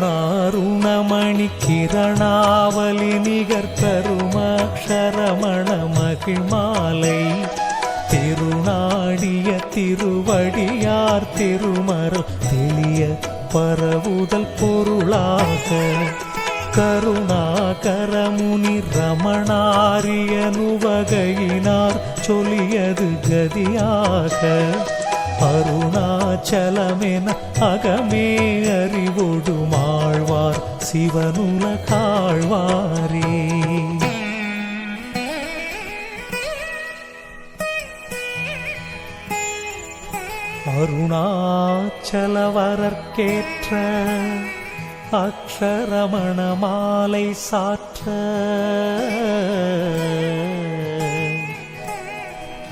கருணாருணமணி கிரணாவலி நிகர் கருமக்ஷரமண மகிழ்மாலை திருநாடிய திருவடியார் திருமருள் தெளிய பரவுதல் பொருளாக கருணாகரமுனி ரமணாரியனுவகையினார் சொல்லியது கதியாக அருணாச்சலமென அகமே அறிவொடுமாழ்வார் சிவனுலகாழ்வாரே. அருணாச்சலவரற்கேற்ற அக்ஷரமண மாலை சாற்ற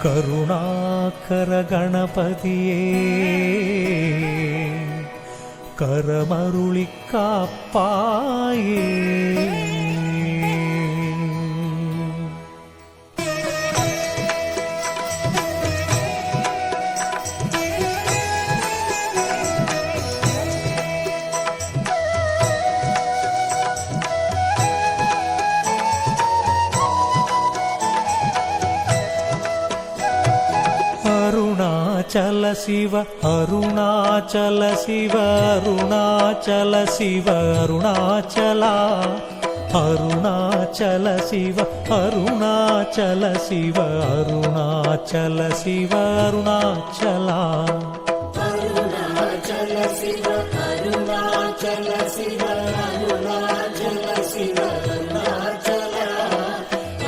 கருணாகர கணபதியே கரமருளி காப்பாயே. அருணாச்சல சிவ அருணாச்சல சிவ அருணாச்சல சிவ அருணாச்சலா அருணாச்சல சிவ அருணாச்சல சிவ அருணாச்சல சிவ அருணாச்சலா அருணாச்சல சிவ அருணாச்சல சிவ அருணாச்சல சிவ அருணாச்சலா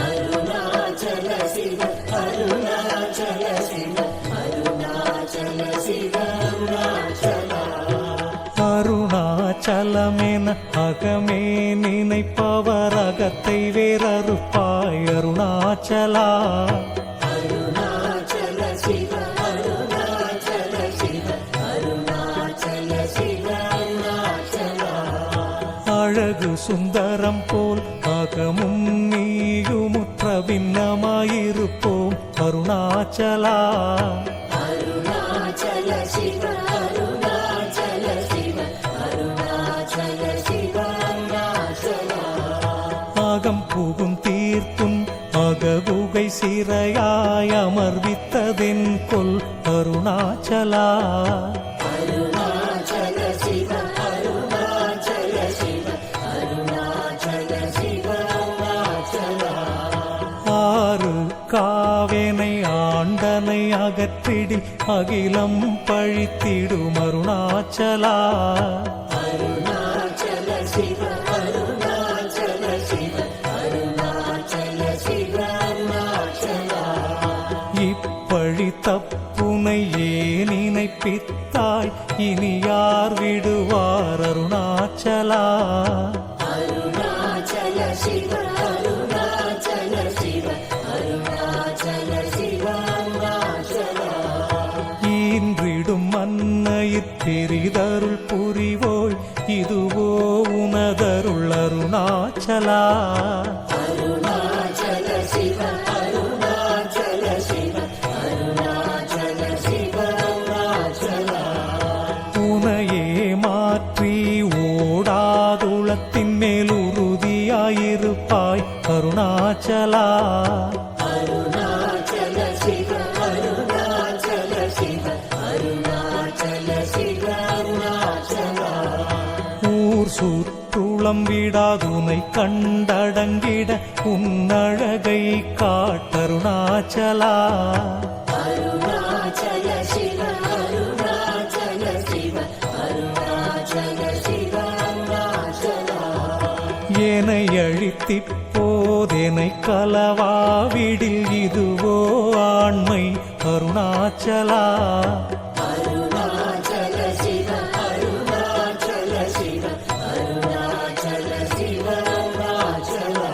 அருணாச்சல சிவ அருணாச்சல சிவ அருணாச்சலமென அகமே நினைப்பவர் அகத்தை வேறறுப்பாய் அருணாச்சலா அருணாச்சல சிவ அருணாச்சல சிவ அருணாச்சல சிவ அருணாச்சலா அழகு சுந்தரம் போல் அகமும் நீயுமுற்ற பின்னமாயிருப்போம் அருணாச்சலா அருணாச்சல சிவ அருணாச்சல சிவ அருணாச்சல சிவ அருணாச்சலா அகம் புகும் தீர்த்தும் அககுகை சிறையாய் அமர்வித்ததென் கொல் அருணாச்சலா அருணாச்சல சிவ அருணாச்சல சிவ அருணாச்சல சிவ அருணாச்சலா ஆறு காவேனை ஆண்டனை அகற்றிடி அகிலம் பழித்திடும் அருணாச்சலா அருணாச்சல சிவ அருணாச்சல சிவ அருணாச்சல சிவ அருணாச்சலா இப்பழி தப்புனை ஏன் நினைப்பித்தாய் இனி யார் விடுவார் அருணாச்சலா அருணாச்சல சிவ அருணாச்சல சிவ அருணாச்சல சிவ அருணாச்சலா ஈன்றிடும் மன்னையிற் பெரிதருள் புரிவோய் இதுவோ உனதருள் அருணாச்சலா அருணாச்சல சிவ அருணாச்சல சிவ அருணாச்சல சிவ அருணாச்சலா உனையே மாற்றி ஓடாதுளத்தின் மேல் உறுதியாயிருப்பாய் அருணாச்சலா அருணாச்சல சிவ அருணாச்சல சிவ அருணாச்சல சிவ அருணாச்சலா ஊர் சுற்றுளம் விடாதுனை கண்டடங்கிட உன்னழகை காட்டருணாச்சலா அருணாச்சல சிவ அருணாச்சல சிவ அருணாச்சல சிவ அருணாச்சலா ஏனை அழித்திப்போதெனை கலவாவிடில் இதுவோ ஆண்மை அருணாச்சலா அருணாச்சல சிவ அருணாச்சல சிவ அருணாச்சல சிவ அருணாச்சலா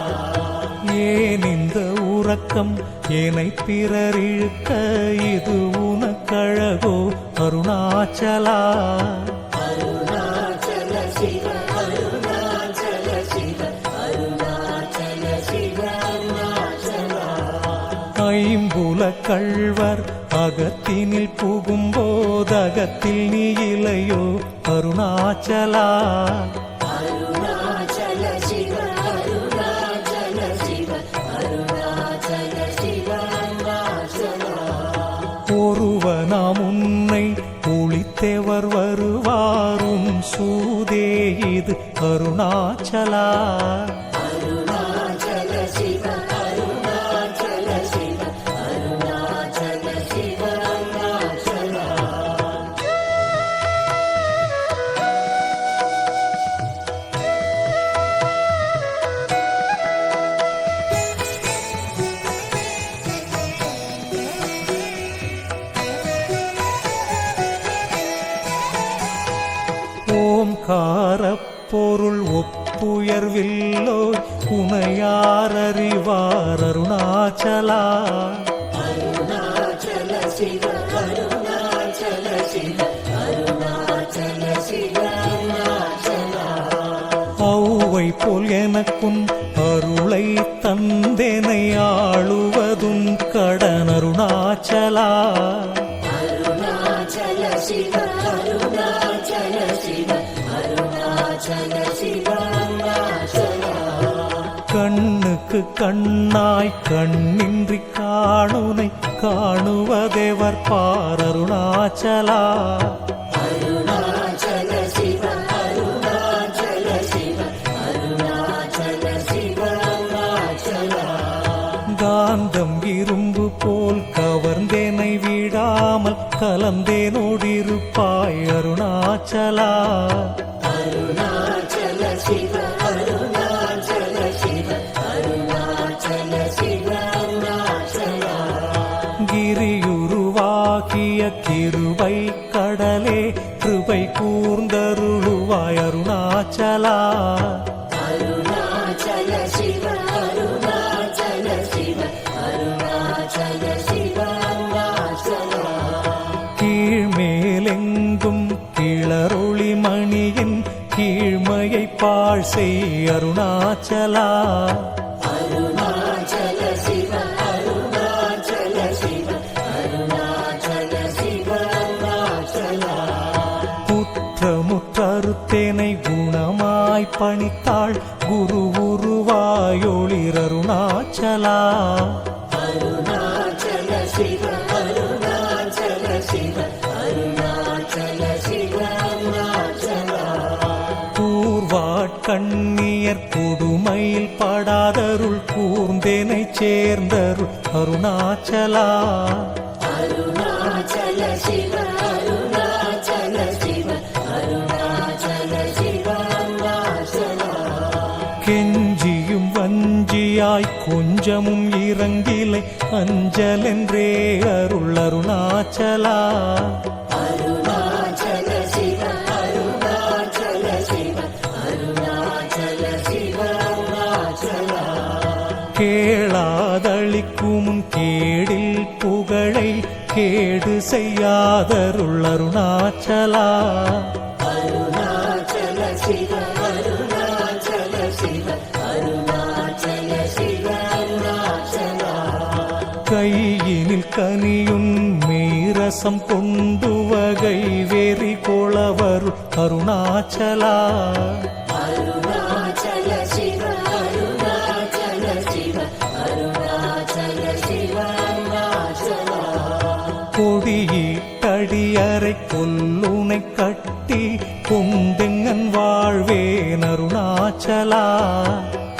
ஏன் இந்த உறக்கம் ஏனை பிறர் இழுக்க இது உனக்கழகோ அருணாச்சலா அருணாச்சல சிவ அருணாச்சல சிவ அருணாச்சல சிவ அருணாச்சலா ஐம்புல கள்வர் அகத்தினில் புகும்போதகத்தில் நீ இலையோ அருணாச்சலா. அருணாச்சல சிவ அருணாச்சல சிவ அருணாச்சல சிவ அருணாச்சலா. ஒருவனாம் உன்னை ஒளித்தேவர் வருவாரும் சூதே இது அருணாச்சலா. அருணாச்சல சிவ அருணாச்சல சிவ அருணாச்சல சிவ அருணாச்சலா. ஓம்காரப் பொருள் ஒப்புயர்வில்லோய் உனையாரறிவார் அருணாச்சலா. அருணாச்சல சிவ அருணாச்சல சிவ அருணாச்சல சிவ அருணாச்சலா. ஔவை போல் எனக்கும் அருளை தந்தெனை ஆளுவதும் கடன் அருணாச்சலா. அருணாச்சல சிவ அருணாச்சல சிவ அருணாச்சல சிவ அருணாச்சலா. கண்ணுக்கு கண்ணாய் கண்ணின்றி காணுனை காணுவதேவர் பார் அருணாச்சலா. அருணாச்சல சிவ அருணாச்சல சிவ அருணாச்சல சிவ அருணாச்சலா. காந்தம் இரும்பு போல் கவர்ந்தேனை விடாமல் கலந்தேனோடிருப்பாய் அருணாச்சலா. அருணாச்சல சிவ அருணாச்சல சிவ அருணாச்சல சிவ அருணாச்சலா. கிரியுருவாகிய கிருபை கடலே கிருபை கூர்ந்தருளுவாய் அருணாச்சலா. அருணாச்சல சிவ அருணாச்சல சிவ அருணாச்சல சிவ அருணாச்சலா. கீழ்மேலெங்கும் கிளரொளி மணியின் கீழ்மையை பாழ் செய் அருணாச்சலா. அருணாச்சல சிவ அருணாச்சல சிவ அருணாச்சல சிவ அருணாச்சலா. குற்றமுற்றறுத்தேனை குணமாய் பணித்தாள் குரு உருவாயொளிர் அருணாச்சலா. அருணாச்சல சிவ அருணாச்சல சிவ அருணாச்சல சிவ அருணாச்சலா. கூர்வாட்கண்ணியர் கொடுமையில் படாதருள் கூர்ந்தேனை சேர்ந்தருள் அருணாச்சலா. அருணாச்சல சிவ அருணாச்சல சிவ அருணாச்சல சிவ அருணாச்சலா. கெஞ்சியும் வஞ்சியாய் கொஞ்சமும் இறங்கிலை அஞ்சலென்றே அருள் அருணாச்சலா. அருணாச்சல சிவ அருணாச்சல சிவ அருணாச்சல சிவ அருணாச்சலா. கேளாதளிக்கும் கேடில் புகழை கேடு செய்யாதருள் அருணாச்சலா. அருணாச்சல சிவ அருணாச்சல சிவ அருணாச்சல சிவ அருணாச்சலா. கையினில் கனியுன் மீரசம் கொண்டு வகை வெறி கொளவருள் அருணாச்சலா. அருணாச்சல சிவ அருணாச்சல சிவ அருணாச்சல சிவ அருணாச்சலா. கொடியீட்டடியறை கொல்லுனை கட்டி கொண்டெங்கன் வாழ்வேன் அருணாச்சலா.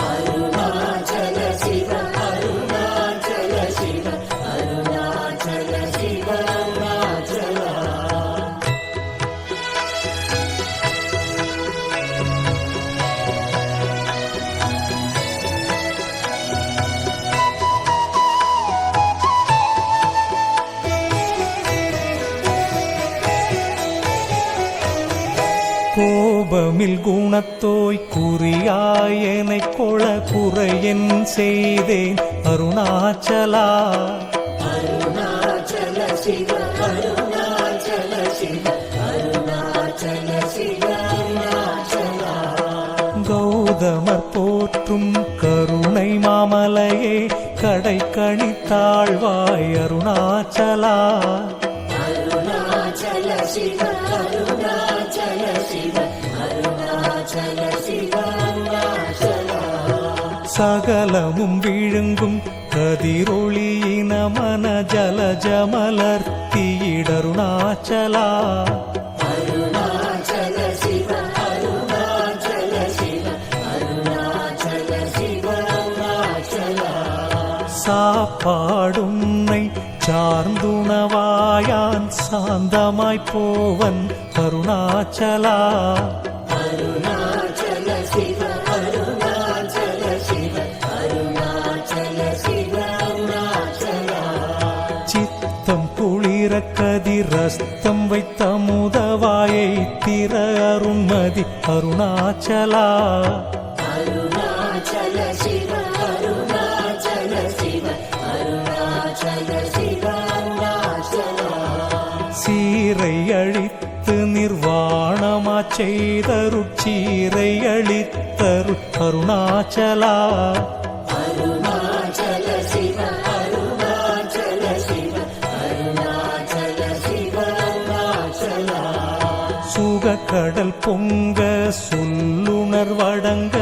அருணாச்சல சிவ அருணாச்சல சிவ அருணாச்சல சிவ அருணாச்சலா. கோபமில் குணத்தோய் குறியாயனை கொள குறையன் செய்தேன் அருணாச்சலா. அருணாச்சல சிவ அருணாச்சல சிவ அருணாச்சல சிவ அருணாச்சலா. கௌதமர் போற்றும் கருணை மாமலையே கடை கணித்த தாழ்வாய் அருணாச்சலா. அருணாச்சல சிவ அருணாச்சல சிவ அருணாச்சல சிவ அருணாச்சலா. சகலமும் விழுங்கும் கதிரொளியின மன ஜலஜமலர்த்தியிடருணாச்சலா. அருணாச்சல சிவ அருணாச்சல சிவ அருணாச்சல சிவ அருணாச்சலா. சாப்பாடுன்னை சார்ந்துணவாயான் சாந்தமாய் போவன் அருணாச்சலா. அருணாச்சல சிவ அருணாச்சல சிவ அருணாச்சல சிவ அருணாச்சலா. சித்தம் குளிர கதிரஸ்தம் வைத்த முதவாயை திற அருண்மதி அருணாச்சலா. அருணாச்சல சிவ அருணாச்சல சிவ அருணாச்சல சிவ அருணாச்சலா. சீரை அழித்து நிர்வாணமா செய்தருட்சீரை அழித்தரு அருணாச்சலா. அருணாச்சல சிவ அருணாச்சல சிவ அருணாச்சல சிவ அருணாச்சலா. சுகக்கடல் பொங்க சொல்லுணர்வடங்க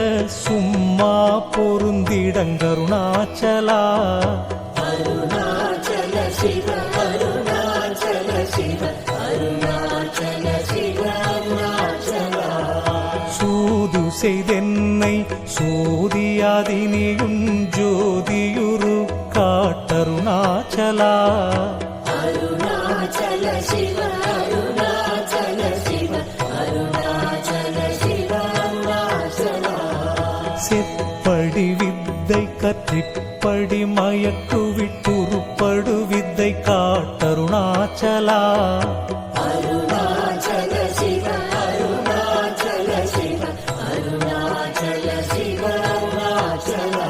சும்மா பொருந்திடங்கருணாச்சலா. அருணாச்சல சிவ அருணாச்சல சிவ அருணாச்சல சிவ அருணாச்சலா. சூது செய்தென்னை சோதியாதினியும் ஜோதியுரு காட்டருணாச்சலா. அருணாச்சல சிவ அருணாச்சல சிவ அருணாச்சல சிவ அருணாச்சலா. செப்படி வித்தை கற்றிப்படி மயக்குவிட்டுருப்படு வித்தை காட்டருணாச்சலா. அருணாச்சல சிவ அருணாச்சல சிவ அருணாச்சல சிவ அருணாச்சலா.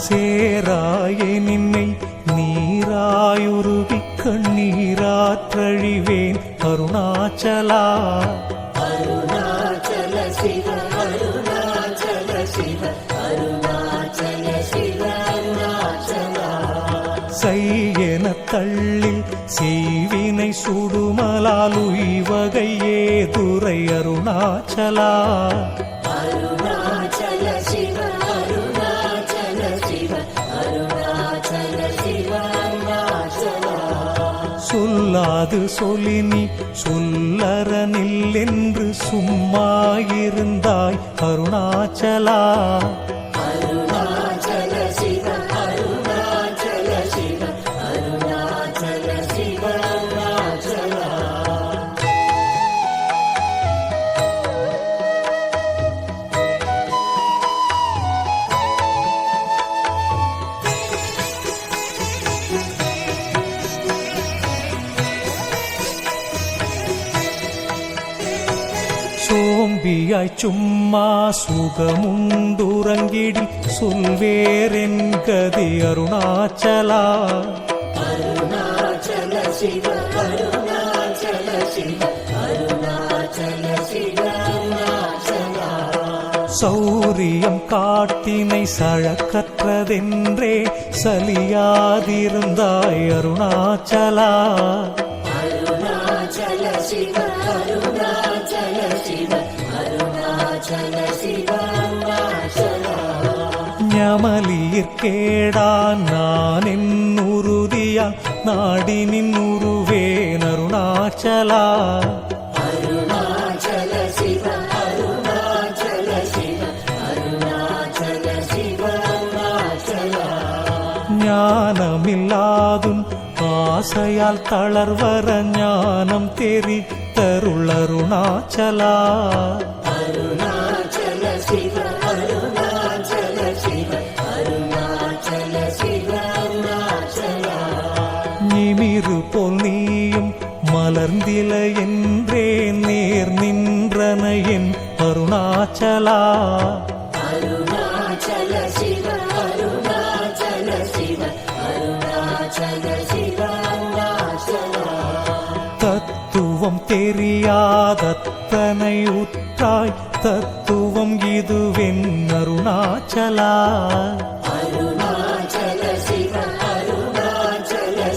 சேராய நின்னை நீராயுருவி கண்ணீராற்றழிவேன் அருணாச்சலா. அருணாச்சல சிவ அருணாச்சல சிவ அருணாச்சல சிவ அருணாச்சலா. செய்யென தள்ளில் செய்வினை சுடுமலால் உய்வகையே துரை அருணாச்சலா. அருணாச்சல சிவ அருணாச்சல சிவ அருணாச்சல சிவ அருணாச்சலா. சொல்லாது சொலினி சொல்லறனில் என்று சும்மாயிருந்தாய் அருணாச்சலா. அருணாச்சல சிவ அருணாச்சல சிவ அருணாச்சல சிவ அருணாச்சலா. சோம்பியாய் சும்மா சுகமுண்டுறங்கிடி சொல்வேரென் கதி அருணாச்சலா. அருணாச்சல சிவ அருணாச்சல சிவ அருணாச்சல சிவ அருணாச்சலா. சௌரியம் காட்டினை சழக்கற்றதென்றே சலியாதிருந்தாய் அருணாச்சலா. அருணாச்சல சிவ அருணாச்சல சிவ அருணாச்சல சிவ அருணாச்சலா. ஞமலியிற்கேடா நான் என் உறுதியா நாடி நின் உருவேன் அருணாச்சலா. அருணாச்சல சிவ அருணாச்சல சிவ அருணாச்சல சிவ அருணாச்சலா. ஞானமில்லாதும் ஆசையால் தளர்வர ஞானம் தெரித்தருள் அருணாச்சலா. அருணாச்சல சிவ அருணாச்சல சிவ அருணாச்சல சிவ அருணாச்சலா. நிமிரு போல் நீயும் மலர்ந்தில என்றே நேர் நின்றன என் அருணாச்சலா. அருணாச்சல சிவ அருணாச்சல சிவ அருணாச்சல சிவ அருணாச்சலா. தத்துவம் தெரியாதத்தனை உற்றாய் தத்துவம் இதுவென் அருணாச்சலா. அருணாச்சல சிவ அருணாச்சல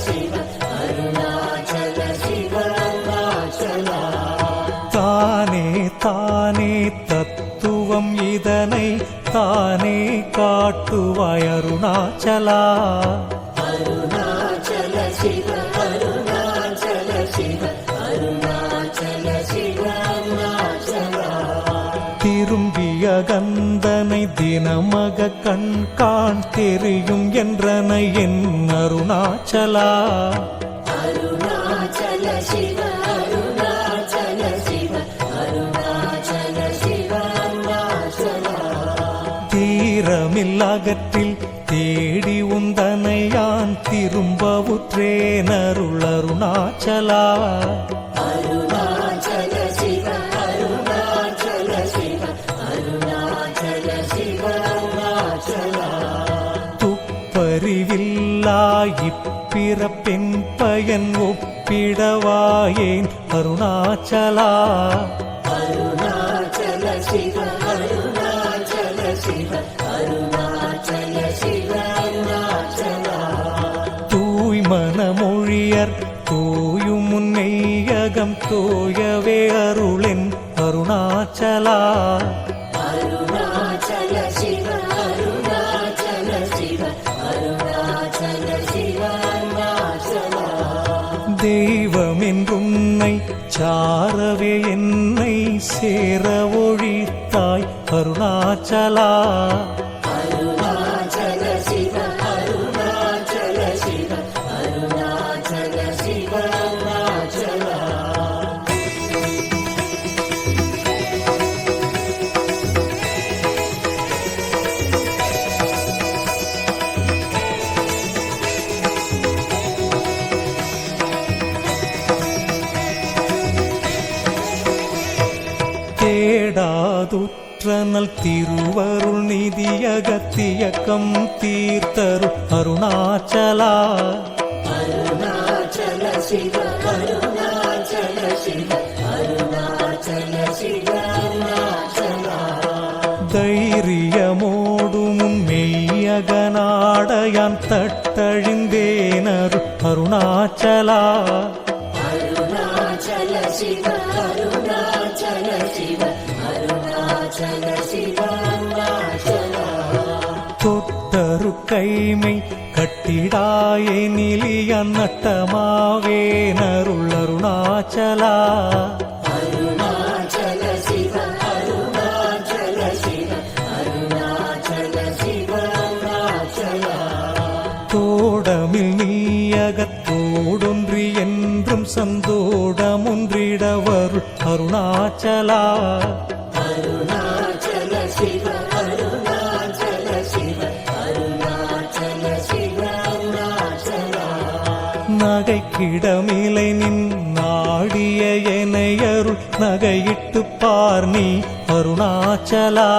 சிவ அருணாச்சல சிவ அருணாச்சலா தானே தானே தத்துவம் இதனை தானே காட்டுவாய் அருணாச்சலா அருணாச்சல சிவ அருணாச்சல சிவ அருணாச்சல சிவ அருணாச்சலா திரும்பிய கந்தனை தினமக கண்காண் தெரியும் என்றனை என் அருணாச்சலா அருணாச்சல சிவ அருணாச்சல சிவ அருணாச்சல சிவ அருணாச்சலா தீரமில்லகற்றில் தேடி உந்தனை யான் திரும்பவுற்றேன் அருள் அருணாச்சலா அருணாச்சல சிவ அருணாச்சல சிவ அருணாச்சல சிவ அருணாச்சலா துப்பறிவில்லா இப்பிறப்பெண் பயன் ஒப்பிடவாயேன் அருணாச்சலா அருணாச்சல சிவ அருணாச்சல சிவ அருணாச்சல சிவ அருணாச்சலா தூய்மனமொழியர் தூயும் முன்னையகம் தோயவே அருளென் அருணாச்சலா அருணாச்சல சிவ அருணாச்சல சிவ அருணாச்சல சிவ அருணாச்சலா தெய்வமென்றுன்னை சாரவே என்னை சேர ஒழித்தாய் அருணாச்சலா அருணாச்சல சிவ அருணாச்சல சிவ அருணாச்சல சிவ அருணாச்சலா தேடாதுற்றனல் திருவருள் நிதியகத்தியக்கம் தீர்த்தரு அருணாச்சலா அருணாச்சல சிவ அருணாச்சல சிவ அருணாச்சல சிவ அருணாச்சலா தைரியமோடும் மெய்யகநாடையான் தட்டழிந்தேனரு அருணாச்சலா அருணாச்சல சிவ அருணாச்சல சிவ அருணாச்சல சிவ அருணாச்சலா தொட்டரு கைமை கட்டிடாயே நிலியன் நட்டமாவேனருள் அருணாச்சலா அருணாச்சல சிவ அருணாச்சல சிவ அருணாச்சல சிவ அருணாச்சலா தோடமில் நீயகத்தோடொன்றி என்றும் சந்தோடமொன்றிடவர் அருணாச்சலா அருணாச்சல சிவ அருணாச்சல சிவ அருணாச்சல சிவ அருணாச்சலா நகைக்கிடமிலை நின் நாடிய எனையருள் நகையிட்டு பார் நீ அருணாச்சலா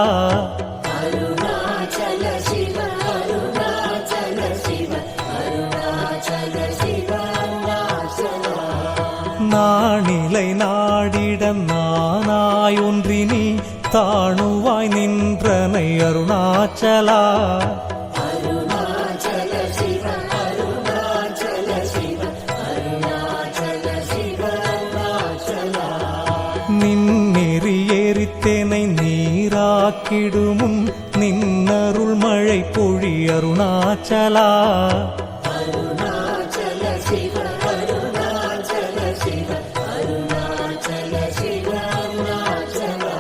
அருணாச்சல சிவ அருணாச்சல சிவ அருணாச்சல சிவ அருணாச்சலா நாணிலை நாடிடம் நானாய் ஒன்றி நீ தாணுவாய் நின்றனை அருணாச்சலா அருணாச்சல சிவ அருணாச்சல சிவ அருணாச்சல சிவ அருணாச்சலா நின்னெறி எரித்தேனை நீராக்கிடுமுன் நின்னருள் மழை பொழி அருணாச்சலா அருணாச்சல சிவ அருணாச்சல சிவ அருணாச்சல சிவ அருணாச்சலா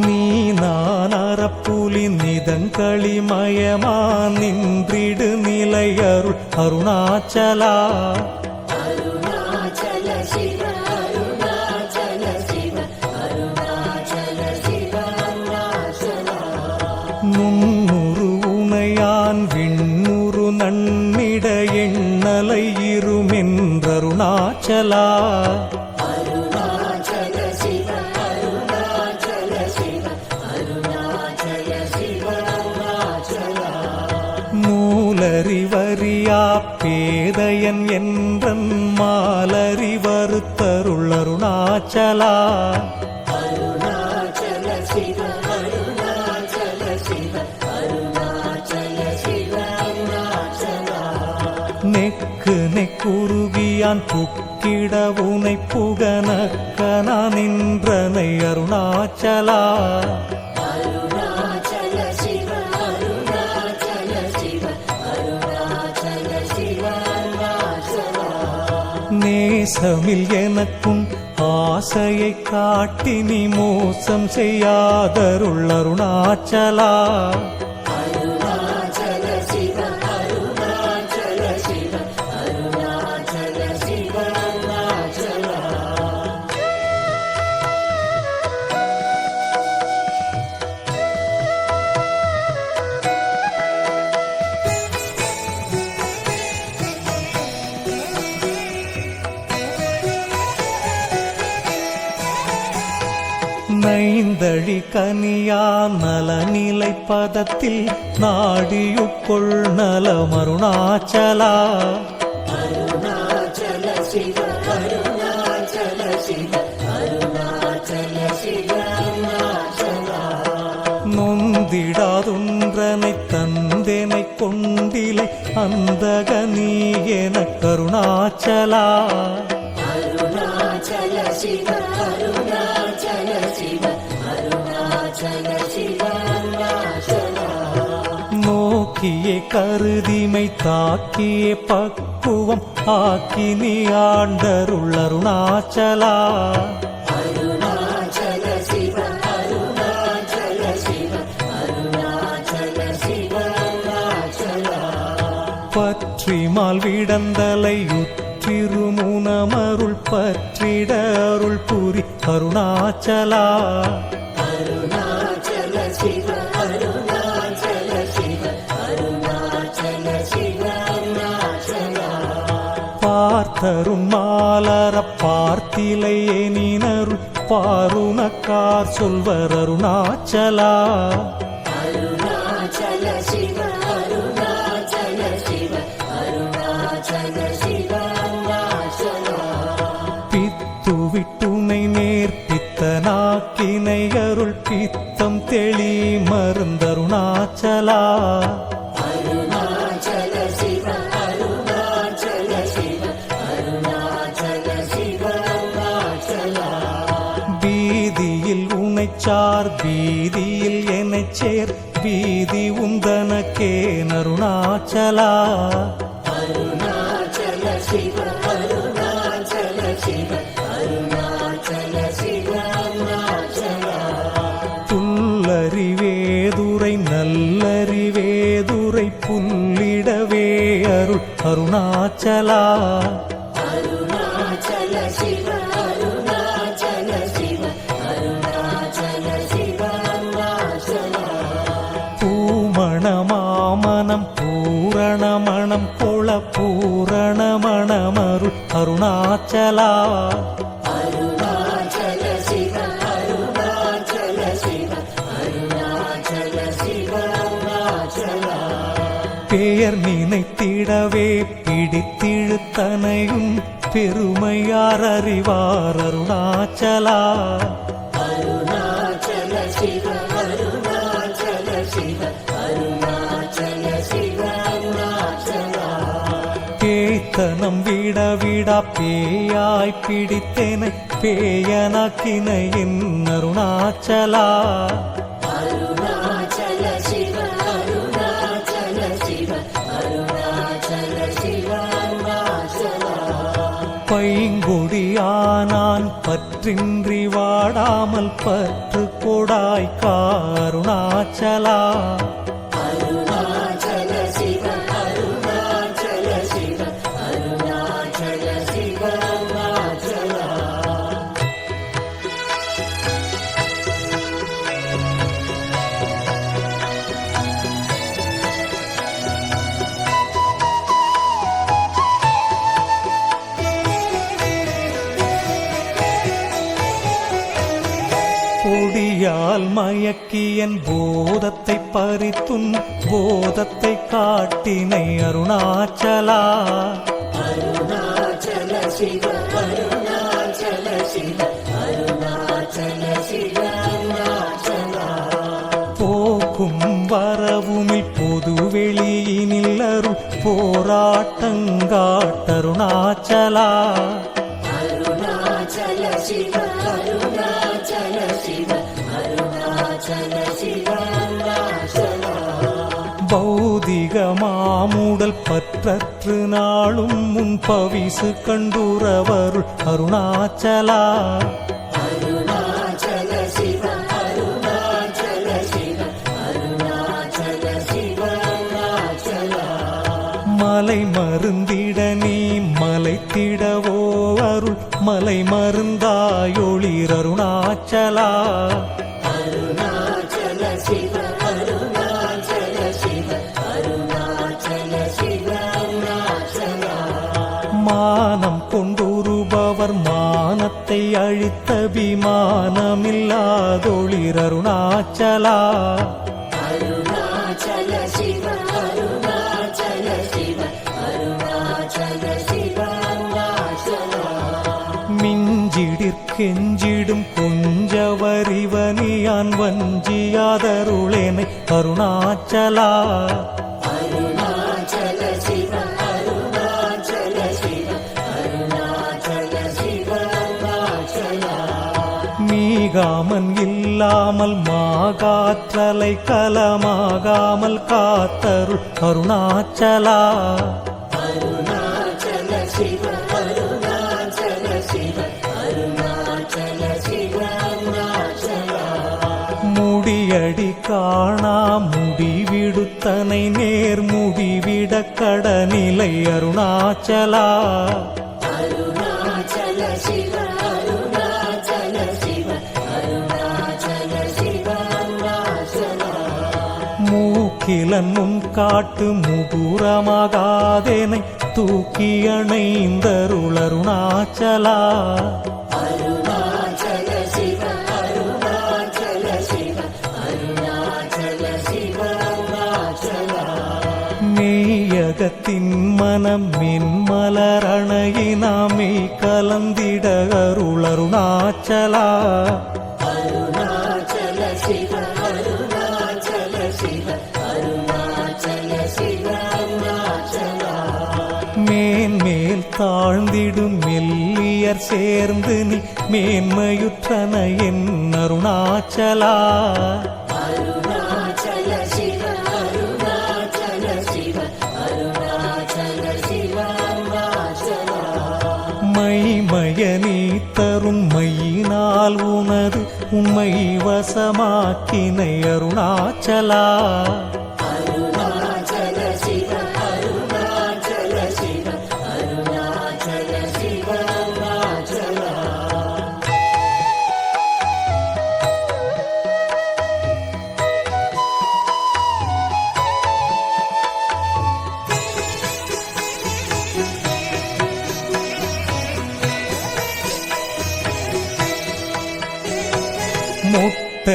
நீ நான் அறப்புலி நிதங்களிமயமா நின்றிடு நிலையருள் அருணாச்சலா அருணாச்சல சிவ அருணாச்சல சிவ அருணாச்சல சிவ அருணாச்சலா முன்னுரு உனையான் விண்ணுரு நன்னிட எண்ணலை இருமென்றருணாச்சலா அருணாச்சல சிவ அருணாச்சல சிவ அருணாச்சல சிவ அருணாச்சலா நூலறிவறியா பேதையன் என்றன் மாலறிவறுத்தருள் அருணாச்சலா அருணாச்சல சிவ அருணாச்சல சிவ அருணாச்சல சிவ அருணாச்சலா நெக்கு நெக்கு குறுகியான் புக்கிட உனை புகனக்கனா நின்றனை அருணாச்சலா அருணாச்சல சிவ அருணாச்சல சிவ அருணாச்சல சிவ அருணாச்சலா நேசமில் எனக்கும் ஆசையை காட்டி நீ மோசம் செய்யாதருள் அருணாச்சலா அருணாச்சல சிவ அருணாச்சல சிவ அருணாச்சல சிவ அருணாச்சலா நைந்தழி கனியா நலநிலை பதத்தில் நாடியுட்கொள் நலம் அருணாச்சலா அருணாச்சல சிவ அருணாச்சல சிவ அருணாச்சல சிவ அருணாச்சலா நொந்திடாதொன்றனை தந்தெனை கொண்டிலை அந்தக நீ என கருணாச்சலா அருணாச்சல சிவ அருணாச்சல சிவ அருணாச்சல சிவ அருணாச்சலா நோக்கியே கருதிமை தாக்கியே பக்குவம் ஆக்கி நீ ஆண்டருள் அருணாச்சலா அருணாச்சல சிவ அருணாச்சல சிவ அருணாச்சல சிவ அருணாச்சலா பற்றிமால் விடந்தலை திருமுனமருள் பற்றிட அருள் புரி அருணாச்சலா அருணாச்சல சிவ அருணாச்சல சிவ அருணாச்சல சிவ அருணாச்சலா பார்த்தருண் மாலர பார்த்திலை எனினருள் பாருணக்கார் சொல்வர் அருணாச்சலா அருணாச்சல சிவ அருணாச்சல சிவ அருணாச்சல சிவ அருணாச்சலா பித்துவிட்டுனை நேர்ப்பித்தனாக்கினை அருள் பித்தம் தெளி மருந்தருணாச்சலா அருணாச்சல சிவ அருணாச்சல சிவ அருணாச்சல சிவ அருணாச்சலா பீதியில் உனைச்சார் பீதியில் எனச் சேர் பீதி உந்தனக்கே அருணாச்சலா அருணாச்சல சிவ அருணாச்சல சிவ அருணாச்சல சிவ அருணாச்சலா புல்லறிவேதுரை நல்லறிவேதுரை புல்லிடவே அருள் அருணாச்சலா அருணாச்சல சிவ அருணாச்சல சிவ அருணாச்சல சிவ அருணாச்சலா பூமணமாமனம் பூரணமணம் கொள பூரணமணமருள் அருணாச்சலா அருணாச்சல சிவ அருணாச்சல சிவ அருணாச்சல சிவ அருணாச்சலா பெயர் நினைத்திடவே பிடித்திழுத்தனையும் பெருமையார் அறிவார் அருணாச்சலா அருணாச்சல சிவ அருணாச்சல சிவ அருணாச்சல சிவ அருணாச்சலா பேய்த்தனம் விட விடா பேயாய் பிடித்தேனை பேயனாக்கினை என் அருணாச்சலா அருணாச்சல சிவ அருணாச்சல சிவ அருணாச்சல சிவ அருணாச்சலா பைங்கொடியானான் பற்றின்றி வாடாமல் பற்று கொடாய் காருணாச்சலா அருணாச்சல சிவ அருணாச்சல சிவ அருணாச்சல சிவ அருணாச்சலா பொடியால் மயக்கியன் போதத்தை பறித்துன் போதத்தை காட்டினை அருணாச்சலா அருணாச்சல சிவ அருணாச்சல சிவ அருணாச்சல சிவ அருணாச்சலா போக்கும் வரவுமில் பொது வெளியினில் அருள் போராட்டங்காட்ட அருணாச்சலா அருணாச்சல சிவ அருணாச்சல சிவ அருணாச்சல சிவ அருணாச்சலா பௌதிக மாமுடல் பற்றற்று நாளும் முன் பவிசு கண்டுறவருள் அருணாச்சலா அருணாச்சல சிவ அருணாச்சல சிவ அருணாச்சல சிவ அருணாச்சலா மலை மருந்திட நீ மலைத்திடவோ அருள் மலை மருந்தாயொளிர் அருணாச்சலா அருணாச்சல சிவ அருணாச்சல சிவ அருணாச்சல சிவ அருணாச்சலா மானம் கொண்டுருபவர் மானத்தை அழித்த விமானமில்லாதொளிர் அருணாச்சலா அருணாச்சல சிவ அருணாச்சல சிவ அருணாச்சல சிவ அருணாச்சலா மிஞ்சிடிற்கெஞ்சிடும் கொஞ்சவரிவனியான் வஞ்சியாதருளேனை அருணாச்சலா அருணாச்சல சிவ அருணாச்சல சிவ அருணாச்சல சிவ அருணாச்சலா மீகாமன் இல்லாமல் மாகாற்றலை கலமாகாமல் காத்தருள் அருணாச்சலா அருணாச்சல சிவ அருணாச்சல சிவ அருணாச்சல சிவ அருணாச்சலா முடியடி காணா முடிவிடுத்தனை நேர் முடிவிட கடநிலை அருணாச்சலா அருணாச்சல சிவ அருணாச்சல சிவ அருணாச்சல சிவ அருணாச்சலா மூக்கிலன் முன் காட்டு முகுரமாகாதேனை தூக்கி அணைந்தருள் அருணாச்சலா அருணாச்சல சிவ அருணாச்சல சிவ அருணாச்சல சிவ அருணாச்சலா மெய்யகத்தின் மனம் மென்மலரணையினாமே கலந்திட அருள் அருணாச்சலா அருணாச்சல சிவ அருணாச்சல சிவ அருணாச்சல சிவ அருணாச்சலா மேன்மேல் தாழ்ந்திடும் மெல்லியர் சேர்ந்து நீ மேன்மையுற்றன என் அருணாச்சலா அருணாச்சல சிவ அருணாச்சல சிவ அருணாச்சல சிவ அருணாச்சலா மைமய நீ தரும் மையினால் உனது உண்மை வசமாக்கினை அருணாச்சலா அருணாச்சல சிவ அருணாச்சல சிவ அருணாச்சல சிவ அருணாச்சலா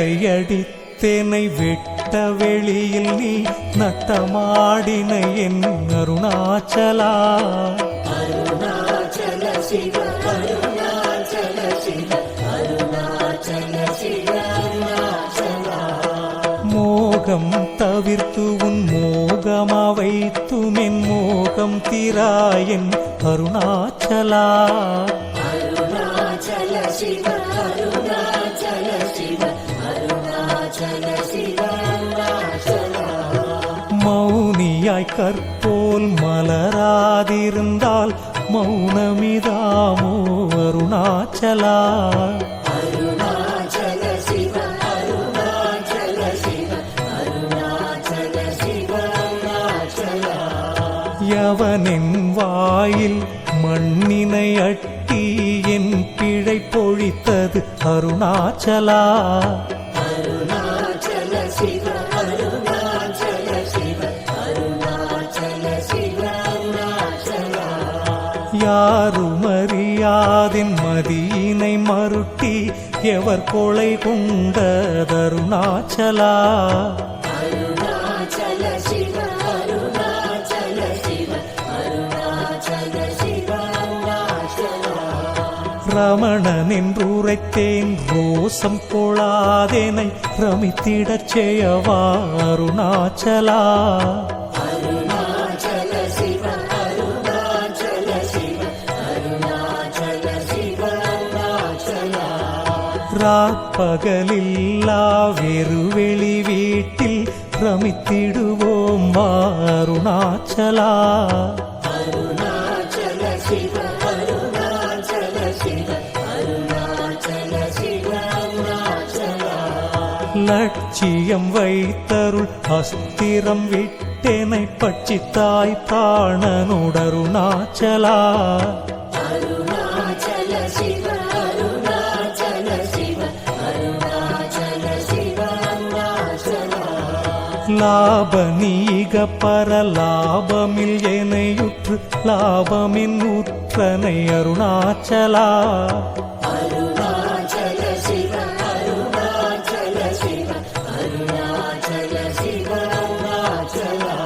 மொட்டையடித்தேனை வெட்ட வெளியில் நீ நட்டமாடின என் அருணாச்சலா அருணாச்சல சிவ அருணாச்சல சிவ அருணாச்சல சிவ அருணாச்சலா மோகம் தவிர்த்து உன் மோகமா வைத்துமென் மோகம் தீராயன் அருணாச்சலா அருணாச்சல சிவ அருணாச்சல சிவ அருணாச்சல சிவ அருணாச்சலா மௌனியாய் கற்போல் மலராதிருந்தால் மௌனமிதாமோ அருணாச்சலா அருணாச்சல சிவ அருணாச்சல சிவ அருணாச்சல சிவ அருணாச்சலா யவனின் வாயில் மண்ணினை அட்டி என் பிழை பொழித்தது அருணாச்சலா அருணாச்சல சிவ அருணாச்சல சிவ அருணாச்சல சிவ அருணாச்சலா யாருமறியாதின் மதியினை மருட்டி எவர் கொலை கொண்டதருணாச்சலா அருணாச்சல சிவ அருணாச்சல சிவ அருணாச்சல சிவ அருணாச்சலா ரமணன் என்றுரைத்தேன் ரோசம் கொளாதேனை ரமித்திடச் செய்யவா அருணாச்சலா அருணாச்சல சிவ அருணாச்சல சிவ ராப்பகலில்லா வெறுவெளி வீட்டில் ரமித்திடுவோம் வா அருணாச்சலா. அருணாச்சல சிவ அருணாச்சல சிவ அருணாச்சல சிவ அருணாச்சலா. லட்சியம் வைத்தருள் அஸ்திரம் விட்டெனை பட்சித்தாய் பிராணனுடருணாச்சலா. அருணாச்சல சிவ அருணாச்சல சிவ அருணாச்சல சிவ அருணாச்சலா. லாபநீக பரலாபமில் எனையுற்று லாபமின் உற்றனை அருணாச்சலா. அருணாச்சல சிவ அருணாச்சல சிவ அருணாச்சல சிவ அருணாச்சலா.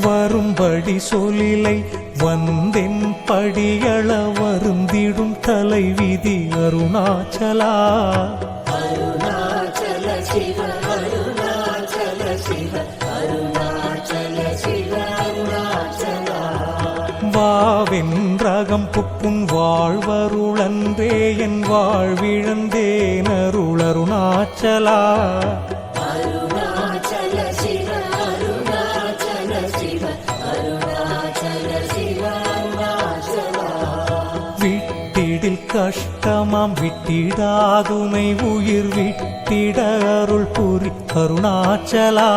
வரும்படி சொலிலை வந்தென் படியள வருந்திடும் தலைவிதி அருணாச்சலா. அருணாச்சல சிவ அருணாச்சல சிவ அருணாச்சல சிவ அருணாச்சலா. வாவென்றகம் புப்புன் வாழ்வருளன்றே என் வாழ்விழந்தேன் அருளருணாச்சலா. அருணாச்சல சிவ அருணாச்சல சிவ அருணாச்சல சிவ அருணாச்சலா. விட்டிடில் கஷ்டமாம் விட்டிடாதுனை உயிர் விட்டிட அருள் புரி அருணாச்சலா.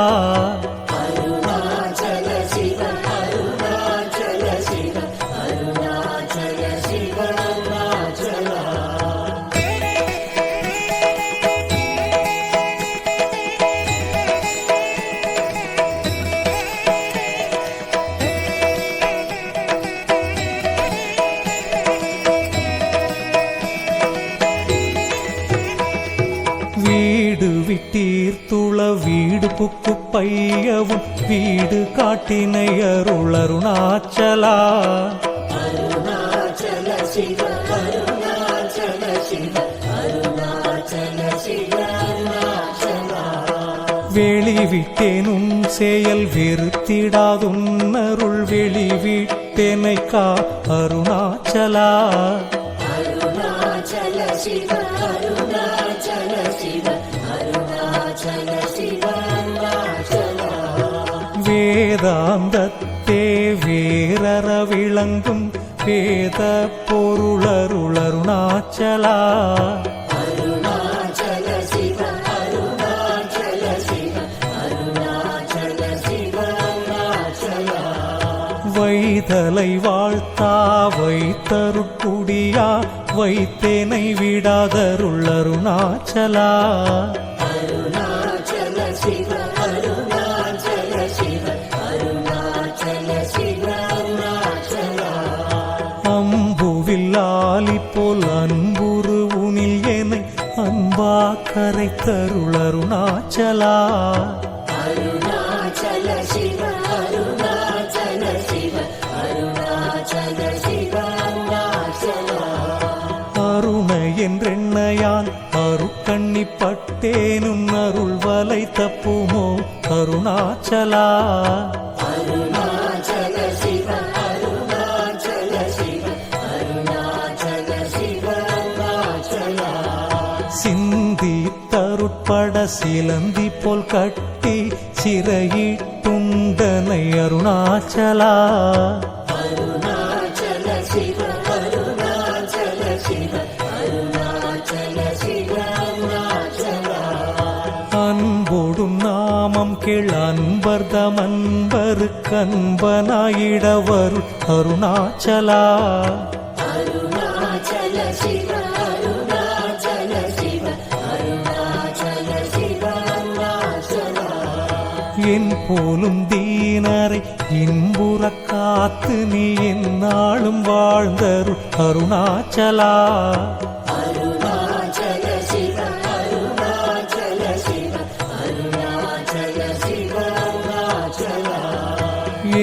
அருணாச்சல சிவ அருணாச்சல சிவ அருணாச்சல சிவ அருணாச்சலா. வீடு விட்டீர்த்துள வீடு புக்கு பையவும் வீடு காட்டினை அருளருணாச்சலா. அருணாச்சல சிவ அருணாச்சல சிவ அருணாச்சல சிவ அருணாச்சலா. வெளிவிட்டேனும் செயல் வெறுத்திடாதுன் அருள் வெளிவிட்டேனை கா அருணாச்சலா. அருணாச்சல சிவ அருணாச்சல சிவ அருணாச்சல சிவ அருணாச்சலா. வேதாந்தத்தே வேரற விளங்கும் வேத பொருளருளருணாச்சலா. அருணாச்சல சிவ அருணாச்சல சிவ அருணாச்சல சிவ அருணாச்சலா. வைதலை வாழ்த்தா வைத்தருட்குடியா வைத்தேனை விடாதருளருணாச்சலா. அருணாச்சல சிவ அருணாச்சல சிவ அருணாச்சல சிவ அருணாச்சலா. அம்புவில் ஆலி போல் அன்புரு உனில் எனை அன்பா கரை தருளருணாச்சலா. அருணாச்சல சிவ அருணாச்சல சிவ அருணாச்சல சிவ அருணாச்சலா. அருண என்றெண்ணையான் அருக்கண்ணி பட்டேனும் அருள் வலை தப்புமோ அருணாச்சலா. அருணாச்சல சிவ அருணாச்சல சிவ அருணாச்சல சிவ அருணாச்சலா. சிந்தி தருட்பட சிலந்தி போல் கட்டி சிறையிட்டுண்டனை அருணாச்சலா. அருணாச்சல சிவ அருணாச்சல சிவ அருணாச்சல சிவ அருணாச்சலா. அன்போடும் நாமம் கேள் அன்பர்தம் அன்பருக்கு அன்பனாயிடவருள் அருணாச்சலா. அருணாச்சல சிவ அருணாச்சல சிவ அருணாச்சல சிவ அருணாச்சலா. என் போலும் தீனரை இன்புற காத்து நீ எந்நாளும் வாழ்ந்தருள் அருணாச்சலா. அருணாச்சல சிவ அருணாச்சல சிவ அருணாச்சல சிவ அருணாச்சலா.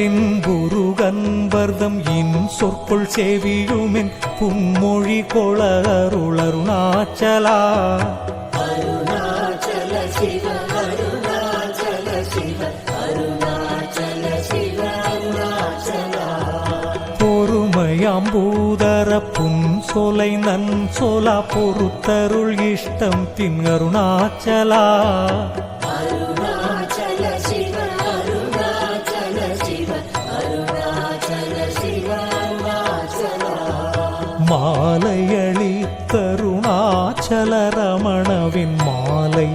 என் குரு கன்பர்தம் இன் சொற்கொள் செவியுமென் புன்மொழி கொள அருள் அருணாச்சலா. அருணாச்சல சிவ அருணாச்சல சிவ அருணாச்சல சிவ அருணாச்சலா. பொறுமையாம்பூத பொருதர புன்சொலை நன்சொலா பொறுத்தருள் இஷ்டம் தின் அருணாச்சலா அருணாச்சல சிவ அருணாச்சல சிவ அருணாச்சல சிவ அருணாச்சலா மாலையளி தருணாச்சல ரமணவின் மாலை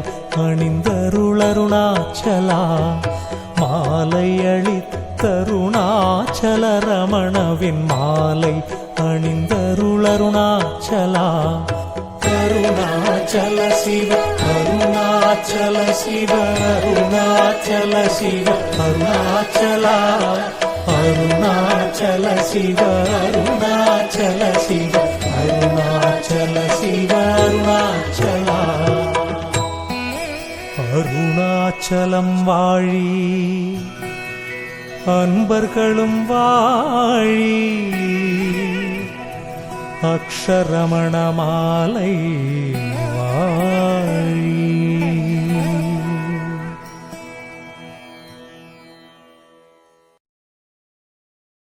அணிந்தருளருணாச்சலா மாலையளி தருணாச்சல ரமணவின் மாலை அணிந்தருளருணாச்சலா அருணாச்சல சிவ அருணாச்சல சிவ அருணாச்சல சிவ அருணாச்சலா அருணாச்சல சிவ அருணாச்சல சிவ அருணாச்சல சிவ அருணாச்சலா அருணாச்சலம் வாழி அன்பர்களும் வாழி அக்ஷரமண மாலை வாழி